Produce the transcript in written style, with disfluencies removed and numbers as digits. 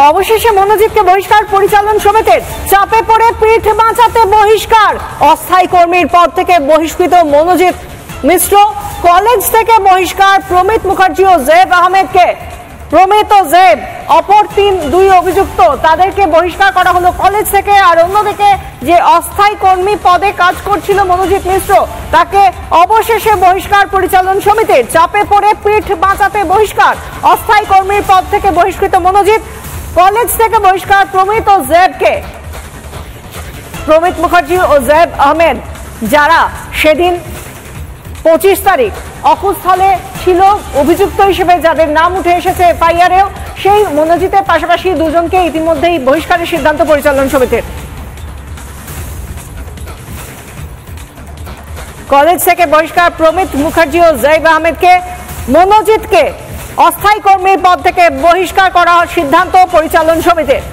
অবশেষে মনোজিৎকে বহিষ্কার পরিচালন সমিতির, চাপে পড়ে পিঠ বাঁচাতে বহিষ্কার। অস্থায়ী কর্মীর পদ থেকে বহিষ্কৃত মনোজিৎ মিশ্র। কলেজ থেকে বহিষ্কার প্রমিত মুখার্জি ও জেব আহমেদকে। প্রমিত ও জেব অপর দুই অভিযুক্ত, তাদেরকে বহিষ্কার করা হলো কলেজ থেকে। আর অন্যদিকে যে অস্থায়ী কর্মী পদে কাজ করছিল মনোজিৎ মিশ্র, তাকে অবশেষে বহিষ্কার পরিচালন সমিতির, চাপে পড়ে পিঠ বাঁচাতে বহিষ্কার। অস্থায়ী কর্মীর পদ থেকে বহিষ্কৃত মনোজিৎ, কলেজ থেকে বহিষ্কার প্রমিত ও জেবকে। প্রমিত মুখার্জি ও জেব আহমেদ যারা সেদিন 25 তারিখ অকুস্থলে ছিল অভিযুক্ত হিসেবে, যাদের নাম উঠে এসেছে এফআইআরেও, সেই মনোজিতের পাশাপাশি দুজনকে ইতিমধ্যেই বহিষ্কারের সিদ্ধান্ত পরিচালন সমিতির। কলেজ থেকে বহিষ্কার প্রমিত মুখার্জি ও জেব আহমেদকে। মনোজিৎকে অস্থায়ী কর্মীর পদ থেকে বহিষ্কার করার সিদ্ধান্ত পরিচালন সমিতির।